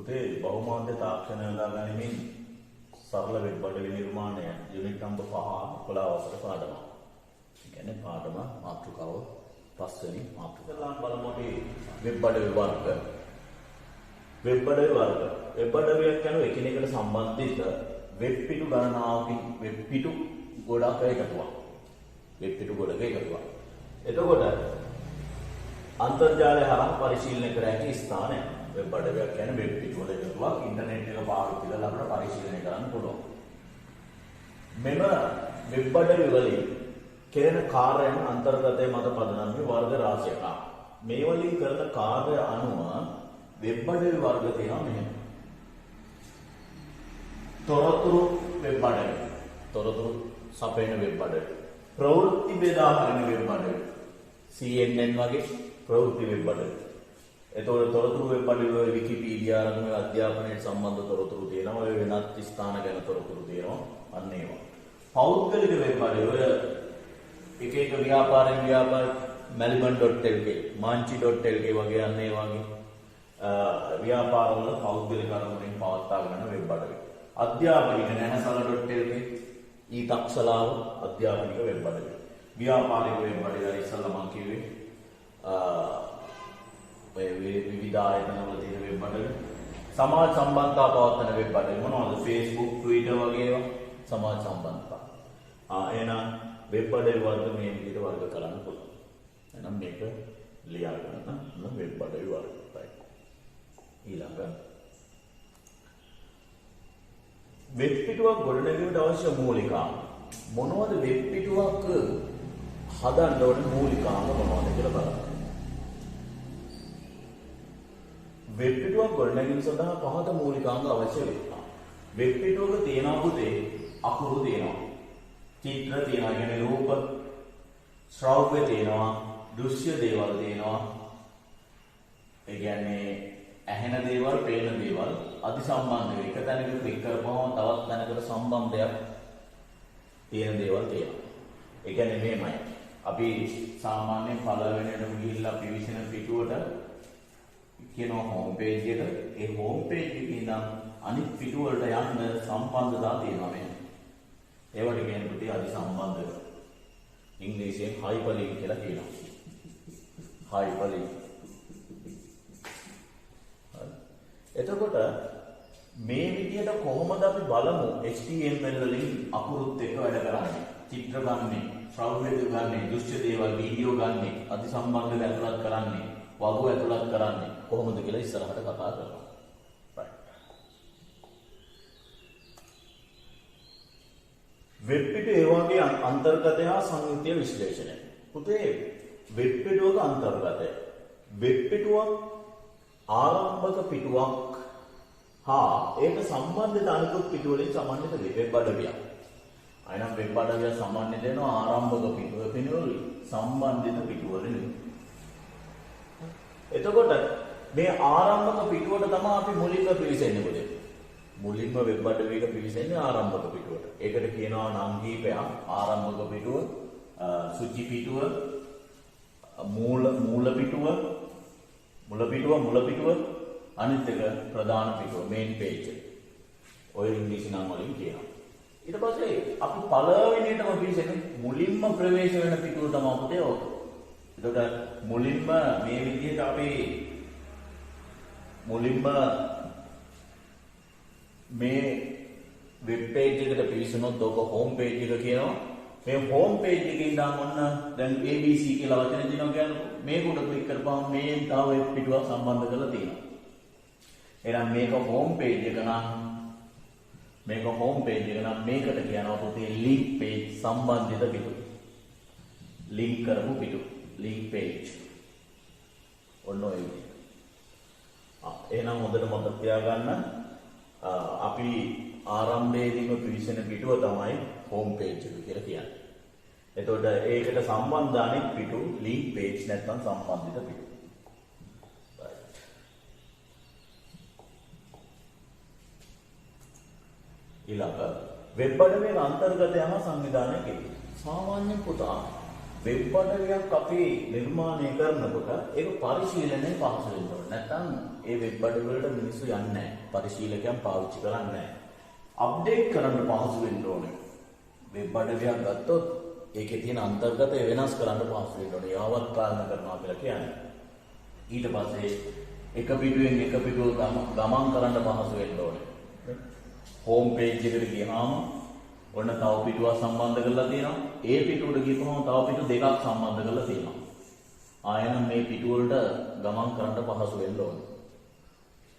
පුතේ බහුමාධ්‍ය තාක්ෂණය යොදා ගැනීමෙන් සරල වෙබ් අඩවි නිර්මාණය යුනිට් නම්බර් 5 11 වසර පාඩම. ඒ කියන්නේ පාඩම මාතෘකාව 5 වෙනි මාතෘකාව බලමු අපි වෙබ් අඩවි වර්ග. වෙබ් අඩවි වර්ග. වෙබ් අඩවියක් කියන්නේ එකිනෙකට සම්බන්ධිත වෙබ් පිටු ගණනාවකින් වෙබ් පිටු ගොඩක් එකතුවක්. වෙබ් පිටු ගොඩක එකතුවක්. එතකොට අන්තර්ජාලය හරහා පරිශීලනය කර හැකි ස්ථානය. වෙබ් අඩවියක් කියන්නේ වෙබ් පිටු වල එකතුවක්. ඉන්ටර්නෙට් එක පාවිච්චි කරලා අපිට පරිශීලනය කරන්න පුළුවන්. මෙම වෙබ් අඩවි වලින් කෙරෙන කාර්යයන් අන්තර්ගතයේ මත පදනම් වූ වර්ග රාශියක්. මේ වලින් කරන කාර්ය අනුව වෙබ් අඩවි වර්ග තියෙනවා මෙහෙම. තොරතුරු වෙබ් අඩවි. තොරතුරු සපයන වෙබ් අඩවි. ප්‍රවෘත්ති බෙදා හරින වෙබ් අඩවි. CNN වගේ ප්‍රවෘත්ති වෙබ් අඩවි. එතකොට තොරතුරු වෙබ් අඩවි වල විකිපීඩියා ආරම්භ අධ්‍යාපනයට සම්බන්ධ තොරතුරු තියෙනවා. ඔය වෙනත් ස්ථාන ගැන තොරතුරු තියෙනවා. අන්න ඒවා. පෞද්ගලික වෙබ් අඩවි වල එක එක ව්‍යාපාරයෙන් ව්‍යාපාර melbourne.lk manchi.lk වගේ අන්න ඒ වගේ ව්‍යාපාරවල පෞද්ගලික අරමුණෙන් පවත්වාගෙන වෙබ් අඩවි. අධ්‍යාපනික නැනසල.lk ඊතක්ෂලාව අධ්‍යාපනික වෙබ් අඩවි. ව්‍යාපාරික වෙබ් අඩවි වල ඉස්සල්ලා මම කිව්වේ ඔය විවිධ ආයතනවල තියෙන වෙබ් අඩවි. සමාජ සම්බන්ධතා පවත්වන වෙබ් අඩවි මොනවද? Facebook, Twitter වගේ ඒවා සමාජ සම්බන්ධතා. එහෙනම් වෙබ් අඩවි වර්ග මේ විදිහට වර්ග කරන්න පුළුවන්. එහෙනම් මේක ලියා ගන්න වෙබ් අඩවි වර්ගයි. ඊළඟ වෙබ් පිටුවක් ගොඩනැගීමට අවශ්‍ය මූලිකාංග මොනවද? වෙබ් පිටුවක් හදන්න ඕන මූලිකාංග මොනවද කියලා බලන්න. වෙබ් පිටුවක් ගොඩනැගීම සඳහා පහත මූලිකාංග අවශ්‍ය වෙනවා. වෙබ් පිටුවක තියෙනවා පුතේ අකුරු තියෙනවා. චිත්‍ර තියෙනවා, කියන්නේ රූප, ශ්‍රව්‍ය තියෙනවා, දෘශ්‍ය දේවල් තියෙනවා. ඒ කියන්නේ ඇහෙන දේවල්, පේන දේවල් අධිසම්බන්ධ එක තැනකට ක්ලික් කරපුවම තවත් තැනකට සම්බන්ධයක් තියෙන දේවල් තියෙනවා. ඒ කියන්නේ මේමය. අපි සාමාන්‍යයෙන් පළවෙනියටම ගිහිල්ලා පිවිසෙන පිටුවට කියනවා හෝම් පේජ් එක. ඒ හෝම් පේජ් එකේ ඉඳන් අනිත් පිටු වලට යන්න සම්බන්ධතා තියෙනවා මේ. ඒවට කියන්නේ පුතේ අධිසම්බන්ධක. ඉංග්‍රීසියෙන් හයිපර්ලින්ක් කියලා කියනවා. හයිපර්ලින්ක්. එතකොට මේ විදියට කොහොමද අපි බලමු HTML වලින් අකුරුත් එක්ක වැඩ කරන්නේ? චිත්‍ර ගන්නෙ, ශ්‍රව්‍ය ගන්නෙ, දෘශ්‍ය දේවල්, වීඩියෝ ගන්නෙ, අධිසම්බන්ධක ඇතුළත් කරන්නේ, වගු ඇතුළත් කරන්නේ කොහොමද කියලා ඉස්සරහට කතා කරනවා. වෙබ් පිටුව ඒ වගේ අන්තර්ගතය හා සංයුක්ත විශ්ලේෂණය. පුතේ වෙබ් පිටුවක අන්තර්ගතය. වෙබ් පිටුවක් ආරම්භක පිටුවක් හා ඒක සම්බන්ධිත අනිකුත් පිටු වලින් සමන්විත වෙබ් අඩවියක්. අයනම් වෙබ් අඩවිය සම්බන්ධිත වෙනවා ආරම්භක පිටුව පිටුවලින් සම්බන්ධිත පිටු වලින්. එතකොට මේ ආරම්භක පිටුවට තමයි අපි මුලින්ම පිවිසෙන්නේ පුතේ. මුලින්ම වෙබ් අඩවියක පිවිසෙන්නේ ආරම්භක පිටුවට. ඒකට කියනවා නම් කීපයක්. ආරම්භක පිටුව, සුචි පිටුව, මූල පිටුව, මුල පිටුව, අනිත් එක ප්‍රධාන පිටුව, මේන් පේජ් එක. ඔය ඉංග්‍රීසි නම් වලින් කියනවා. ඊට පස්සේ අපි පළවෙනියටම පිවිසෙන්නේ මුලින්ම ප්‍රවේශ වෙන පිටුව තමයි පුතේ ඕක. එතකොට මුලින්ම මේ විදිහට අපි මුලින්ම මේ වෙබ් පේජ් එකට පිවිසුනොත් ඔක හෝම් පේජ් එක කියනවා. මේ හෝම් පේජ් එකේ ඉඳන් ඔන්න දැන් ABC කියලා වචන දිනනවා කියන්නේ මේක උඩ ක්ලික් කරපුවම මේ තව වෙබ් පිටුවක් සම්බන්ධ කරලා තියෙනවා. එහෙනම් මේක හෝම් පේජ් එක නම් මේකට කියනවා පුතේ ලින්ක් පේජ් සම්බන්ධිත පිටු. ලින්ක් කරපු පිටු. Link page. ඔන්න ඔය විදිහට. එහෙනම් හොඳට මතක තියාගන්න අපි ආරම්භයේදීම පිවිසෙන පිටුව තමයි හෝම් පේජ් එක කියලා කියන්නේ. එතකොට ඒකට සම්බන්ධ අනෙක් පිටු ලින්ක් පේජ් නැත්නම් සම්බන්ධිත පිටු. ඊළඟ වෙබ් අඩවියේ අන්තර්ගතය හා සංවිධානය කෙරේ. සාමාන්‍ය පුතා වෙබ් අඩවියක් අපි නිර්මාණය කරනකොට ඒක පරිශීලනයේ පහසු වෙන්න ඕනේ. නැත්නම් ඒ වෙබ් අඩවි වලට මිනිස්සු යන්නේ නැහැ. පරිශීලකයන් පාවිච්චි කරන්නේ නැහැ. අප්ඩේට් කරන්න පහසු වෙන්න ඕනේ. වෙබ් අඩවියක් ගත්තොත් ඒකේ තියෙන අන්තර්ගතය වෙනස් කරන්න පහසු වෙන්න ඕනේ. යාවත් පාලනය කරනවා කියලා කියන්නේ. ඊට පස්සේ එක පිටුවෙන් එක පිටුව ගමන් කරන්න පහසු වෙන්න ඕනේ. හෝම් පේජ් එකට ගියාම ඔන්න තව පිටුවක් සම්බන්ධ කරලා තියෙනවා. ඒ පිටුවට ගිහම තව පිටු දෙකක් සම්බන්ධ කරලා තියෙනවා. ආයෙනම් මේ පිටු වලට ගමන් කරන්න පහසු වෙන්න ඕනේ.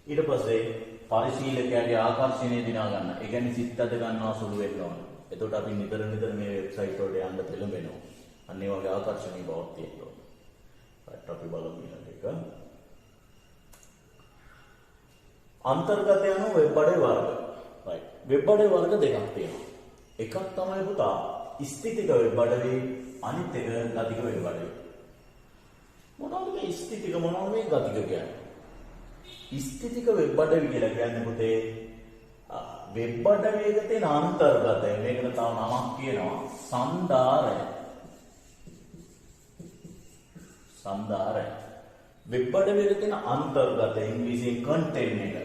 ඊට පස්සේ පරිශීලකයාගේ ආකර්ෂණය දිනා ගන්න. ඒ කියන්නේ සිත් අද ගන්නවා සුළු වෙන්න ඕනේ. එතකොට අපි නිතර මේ වෙබ්සයිට් වලට යන්න පෙළඹෙනවා. අන්න ඒ වගේ ආකර්ෂණීය බවක් තියෙන්න ඕනේ. right අපි බලමු ඊළඟ එක. අන්තර්ගත යන වෙබ් අඩවි වර්ග. right වෙබ් අඩවි වර්ග දෙකක් තියෙනවා. එකක් තමයි පුතා ස්ථිතික වෙබ් අඩවි, අනිත් එක ගතික වෙබ් අඩවි. මොනවද මේ ස්ථිතික මොනවද මේ ගතික කියන්නේ? ස්ථිතික වෙබ් අඩවි කියලා කියන්නේ පුතේ වෙබ් අඩවියක තියෙන අන්තර්ගතය. මේකට තව නමක් කියනවා සන්ධාරය. සන්ධාරය. වෙබ් අඩවියක තියෙන අන්තර්ගතය ඉංග්‍රීසියෙන් කන්ටෙන්ට් එක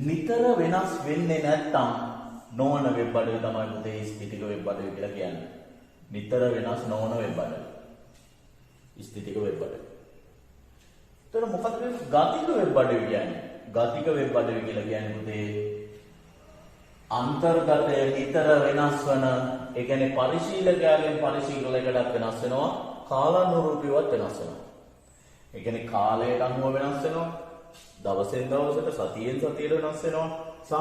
නිතර වෙනස් වෙන්නේ නැත්තම් නොවන වෙබ් අඩවි තමයි පුතේ ස්ථිතික වෙබ් අඩවි කියලා කියන්නේ. නිතර වෙනස් නොවන වෙබ් අඩවි. ස්ථිතික වෙබ් අඩවි. එතන මොකක්ද ගතික වෙබ් අඩවි කියන්නේ? ගතික වෙබ් අඩවි කියලා කියන්නේ පුතේ අන්තර්ගතය නිතර වෙනස් වන, ඒ කියන්නේ පරිශීලකයාගෙන් පරිශීලකයකට වෙනස් වෙනවා, කාලානුරූපීවත් වෙනස් වෙනවා. ඒ කියන්නේ කාලයට අනුව වෙනස් වෙනවා, දවසෙන් දවසට, සතියෙන් සතියට වෙනස් වෙනවා, සහ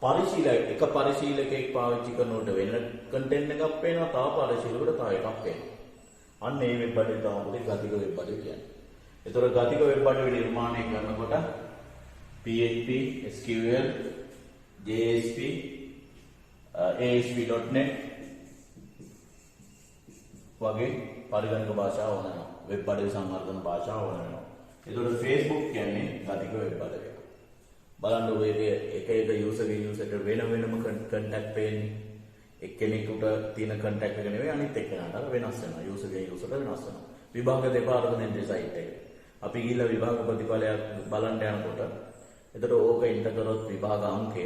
එක පරිශීලකයෙක් පාවිච්චි කරනකොට වෙන කන්ටෙන්ට් එකක් පේනවා, තව පරිශීලකකට තව එකක් පේනවා. අන්න ඒ වෙබ් අඩවි තමයි ගතික වෙබ් අඩවි කියන්නේ. ඒතර ගතික වෙබ් අඩවි නිර්මාණය කරනකොට PHP, SQL, JSP, ASP.NET වගේ පරිගණක භාෂා ඕන වෙනවා. වෙබ් අඩවි සංවර්ධන භාෂා ඕන වෙනවා. ඒතකොට Facebook කියන්නේ ගතික වෙබ් අඩවියක්. බලන්න ඔය එක යූසර්ගේ යූසර්ට වෙනම කන්ටැක්ට් පේන්නේ. එක්කෙනෙකුට තියෙන කන්ටැක්ට් එක නෙවෙයි අනිත් එක්කෙනාට වෙනස් වෙනවා. යූසර්ගේ යූසර්ට වෙනස් වෙනවා. විභාග දෙපාර්තමේන්තුවේ සයිට් එක. අපි ගිහිල්ලා විභාග ප්‍රතිඵලයක් බලන්න යනකොට එතකොට ඕක එන්ටර් කරොත් විභාග අංකය.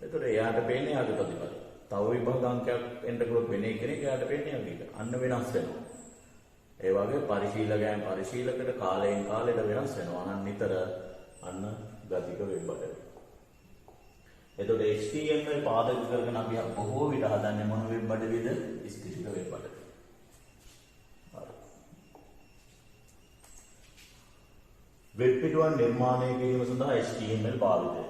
එතකොට එයාට පේන්නේ යාගේ ප්‍රතිඵලය. තව විභාග අංකයක් එන්ටර් කරොත් වෙන කෙනෙක් එයාට පේන්නේ යාගේ. අන්න වෙනස් වෙනවා. ඒ වගේ පරිශීලකයන් පරිශීලකට කාලයෙන් කාලයට වෙනස් වෙනවා. අනන් නිතර අන්න ගතික වෙබ් අඩවි. එතකොට HTML පාදක කරගෙන අපි බොහෝ විට හදන්නේ මොන වෙබ් අඩවිද? ස්ථිතික වෙබ් අඩවි. වෙබ් පිටුවක් නිර්මාණය කිරීම සඳහා HTML භාවිතය.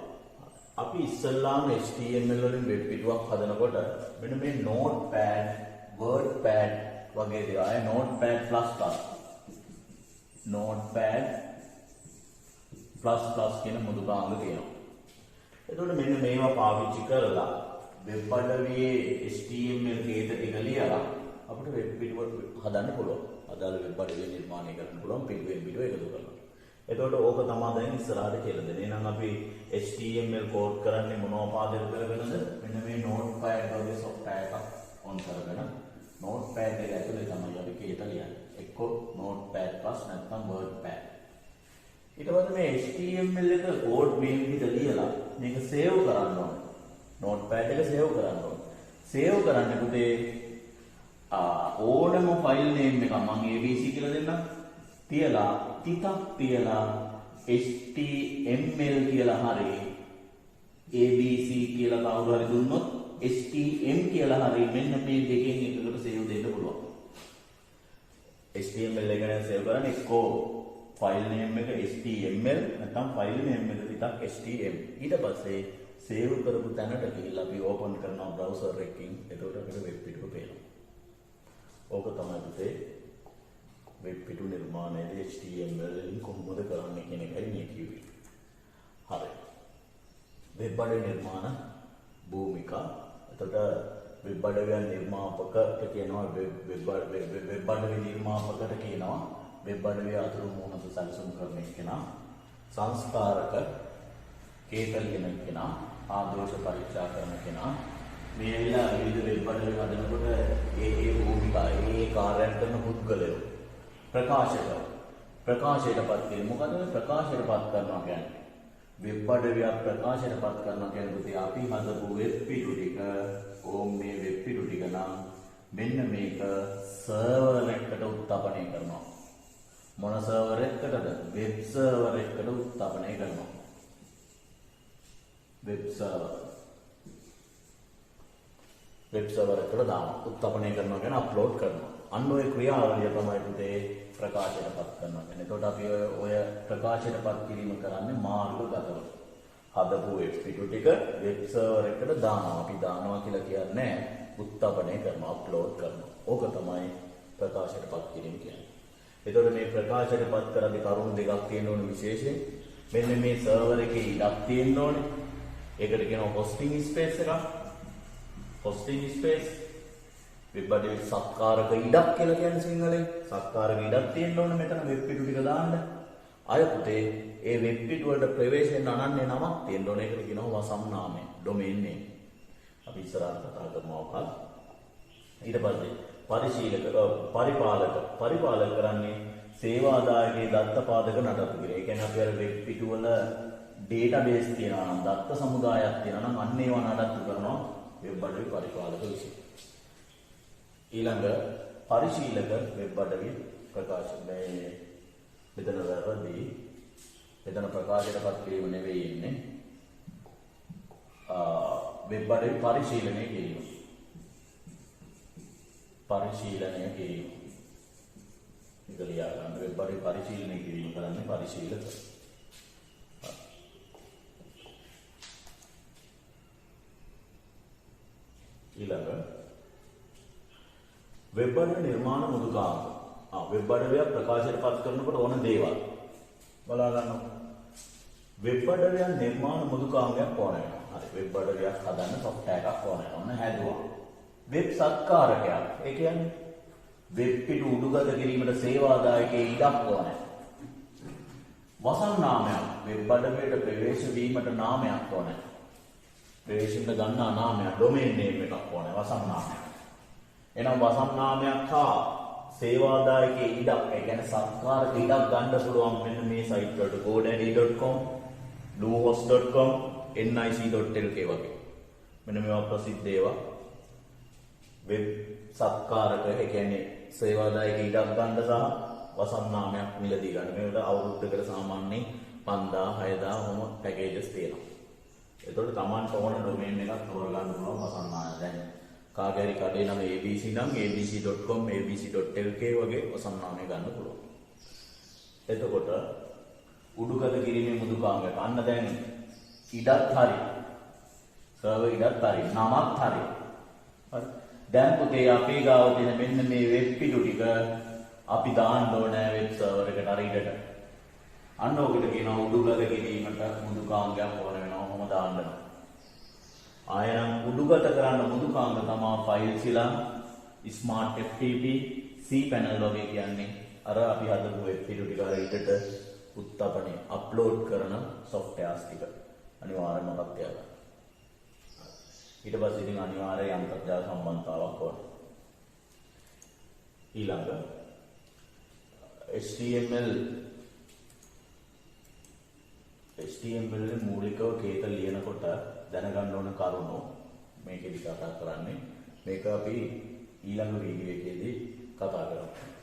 අපි ඉස්සල්ලාම HTML වලින් වෙබ් පිටුවක් හදනකොට මෙන්න මේ Notepad, WordPad වගේ දේවල්, Notepad++, Notepad++ කියන මුදුකාංග තියෙනවා. එතකොට මෙන්න මේවා පාවිච්චි කරලා වෙබ් අඩවියේ HTML කේත ටික ලියලා අපිට වෙබ් පිටුවක් හදන්න පුළුවන්. අදාළ වෙබ් අඩවිය නිර්මාණය කරන්න පුළුවන් පිටුවෙන් පිටුව එකතු කරලා. එතකොට ඕක තමයි දැන් ඉස්සරහට කියලා දෙන්නේ. එහෙනම් අපි HTML කෝඩ් කරන්නේ මොනවා පාදක කරගෙනද? මෙන්න මේ Notepad වගේ software එකක් on කරගෙන Notepad එක ඇතුලේ තමයි අපි කේත ලියන්නේ. එක්ක Notepad+ නැත්නම් WordPad. ඊට පස්සේ මේ HTML එක කෝඩ් මේ විදිහට ලියලා මේක සේව් කරන්න ඕනේ. Notepad එක සේව් කරන්න ඕනේ. සේව් කරන්න පුතේ ඕනම ෆයිල් නේම් එකක් මම ABC කියලා දෙන්නම්. තියලා ටිකක් තියලා HTML කියලා හරි ABC කියලා කවුරු හරි දුන්නොත් HTM කියලා හරි මෙන්න මේ දෙකෙන් එකකට සේව් දෙන්න පුළුවන්. HTML එක ගැන සේව් කරන්නේ එක්කෝ ෆයිල් නේම් එක HTML නැත්නම් ෆයිල් නේම් එක ටිකක් HTM. ඊට පස්සේ සේව් කරපු තැනට ගිහිල්ලා අපි ඕපන් කරනවා බ්‍රවුසර් එකකින්. එතකොට අපිට වෙබ් පිටුව පේනවා. ඕක තමයි පුතේ වෙබ් පිටු නිර්මාණයේදී HTML වලින් කොහොමද කරන්නේ කියන එකයි මේ කිව්වේ. හරි. වෙබ් අඩවි නිර්මාණ භූමිකා. එතකොට වෙබ් අඩවි නිර්මාපකට කියනවා වෙබ් අඩවි නිර්මාපකට කියනවා වෙබ් අඩවිය අතුරු මොනද සැලසුම් කරන කෙනා, සංස්කාරක, කේතල් කියන කෙනා, ආදෝෂ පරීක්ෂා කරන කෙනා, මේ ඇවිල්ලා විවිධ වෙබ් අඩවි හදනකොට ඒ භූමිකා ඒ කාර්යයන් කරන පුද්ගලයෝ ප්‍රකාශයටපත් කිරීම. මොකද ප්‍රකාශයටපත් කරනවා කියන්නේ? වෙබ් අඩවියක් ප්‍රකාශයටපත් කරනවා කියන්නේ පුතේ අපි හදපු වෙබ් පිටු ටික ඕම් මේ වෙබ් පිටු ටික නම් මෙන්න මේක සර්වර් එකකට උත්ප්පණය කරනවා. මොන සර්වර් එකකටද? වෙබ් සර්වර් එකකට උත්ප්පණය කරනවා. වෙබ් සර්වර් එකට දානවා. උත්ප්පණය කරනවා කියන්නේ අප්ලෝඩ් කරනවා. අන්න ඔය ක්‍රියාවලිය තමයි පුතේ ප්‍රකාශයටපත් කරනවා කියන්නේ. එතකොට අපි ඔය ප්‍රකාශයටපත් කිරීම කරන්නේ මාර්ගගතව. හදපු වෙබ් පිටු ටික වෙබ් සර්වර් එකට දානවා. අපි දානවා කියලා කියන්නේ උත්ප්පණය කරනවා, අප්ලෝඩ් කරනවා. ඕක තමයි ප්‍රකාශයටපත් කිරීම කියන්නේ. එතකොට මේ ප්‍රකාශයටපත් කරද්දී කරුණු දෙකක් තියෙන ඕන විශේෂයෙන්. මෙන්න මේ සර්වර් එකේ ඉඩක් තියෙන්න ඕනේ. ඒකට කියනවා හොස්ටිං ස්පේස් එකක්. හොස්ටිං ස්පේස් වෙබ් අඩවියේ සත්කාරක ඉඩක් කියලා කියන්නේ සිංහලෙන්. සත්කාරක ඉඩක් තියෙන්න ඕනේ මෙතන වෙබ් පිටු ටික දාන්න. අය පුතේ ඒ වෙබ් පිටු වලට ප්‍රවේශයෙන් අනන්‍ය නමක් තියෙන්න ඕනේ. ඒකට කියනවා වසම් නාමය, ඩොමේන් නේම්. අපි ඉස්සරහට කතා කරමු අවකාශ. ඊට පස්සේ පරිපාලක කරන්නේ සේවාදායකයේ දත්තපාදක නඩත්තු කිරීම. ඒ කියන්නේ අපි අර වෙබ් පිටු වල ඩේටාබේස් තියෙනවා නම් දත්ත සමුදායක් තියෙනවා නම් අන්න ඒවා නඩත්තු කරනවා වෙබ් අඩවි පරිපාලක විසින්. ඊළඟ පරිශීලක වෙබ් අඩවි ප්‍රකාශ මේ මෙතන වැරදි. මෙතන ප්‍රකාශයටපත් කිරීම නෙවෙයි ඉන්නේ. වෙබ් අඩවි පරිශීලනය කිරීම. පරිශීලනය කිරීම. ඉතලියා ගන්න වෙබ් අඩවි පරිශීලනය කිරීම කරන්නේ පරිශීලක. ඊළඟ වෙබ් අඩවි නිර්මාණ මෘදුකාංග. වෙබ් අඩවියක් ප්‍රකාශයටපත් කරනකොට ඕන දේවල් බලා ගන්නවා. වෙබ් අඩවියක් නිර්මාණ මෘදුකාංගයක් ඕන වෙනවා. හරි වෙබ් අඩවියක් හදන්න software එකක් ඕන වෙනවා. ඔන්න හැදුවා. වෙබ් සත්කාරකයක්. ඒ කියන්නේ වෙබ් පිටු උඩුගත කිරීමට සේවාදායකයේ ඉඩක් ඕන. වසම් නාමයක්. වෙබ් අඩවියට ප්‍රවේශ වීමට නාමයක් ඕන. ප්‍රවේශින්න ගන්නා නාමයක් ඩොමේන් නේම් එකක් ඕන. වසම් නාමයක්. එනම් වසම් නාමයක් හා සේවාදායකයේ ඉඩක්, ඒ කියන්නේ සත්කාරක ඉඩක් ගන්න පුළුවන් මෙන්න මේ සයිට් වලට godaddy.com, bluehost.com, nic.lk වගේ. මෙන්න මේවා ප්‍රසිද්ධ ඒවා. වෙබ් සත්කාරක, ඒ කියන්නේ සේවාදායක ඉඩක් ගන්න සහ වසම් නාමයක් මිලදී ගන්න. මේකට අවුරුද්දකට සාමාන්‍යයෙන් 5000 6000 ඔහොම පැකේජස් තියෙනවා. ඒතකොට Tamanට ඕන ඩොමේන් එකක් තෝරගන්න පුළුවන් වසම් නාමය. දැන් කාගෑරි කඩේ නම ABC නම් abc.com, abc.lk වගේ වසම් නාමය ගන්න පුළුවන්. එතකොට උඩුගත කිරීමේ මෘදුකාංගයක්. අන්න දැන් ඉඩත් හරි. සර්වර් ඉඩත් හරි. නමත් හරි. හරි. දැන් පුතේ අපේ ගාව තියෙන මෙන්න මේ වෙබ් පිටු ටික අපි දාන්න ඕනේ වෙබ් සර්වර් එකට හරි ඉඩට. අන්න ඔකට කියනවා උඩුගත කිරීමට මෘදුකාංගයක් ඕන වෙනවා. ඔහොම දාන්න. ආයනම් උඩුගත කරන්න මෘදුකාංග තමයි ෆයිල් සිලම්, ස්මාර්ට් FTP, cPanel වගේ කියන්නේ අර අපි හදපු වෙබ් පිටු ටික අර ඊටට උත්ප්පණය අප්ලෝඩ් කරන softwares ටික අනිවාර්යයෙන්ම මතක් තියාගන්න. ඊට පස්සේ ඉතින් අනිවාර්යයෙන් අන්තර්ජාල සම්බන්ධතාවක් ඕන. ඊළඟ HTML මූලිකව කේත ලියනකොට දැනගන්න ඕන කරුණු මේකෙදි කතා කරන්නේ. මේක අපි ඊළඟ වීඩියෝ එකේදී කතා කරමු.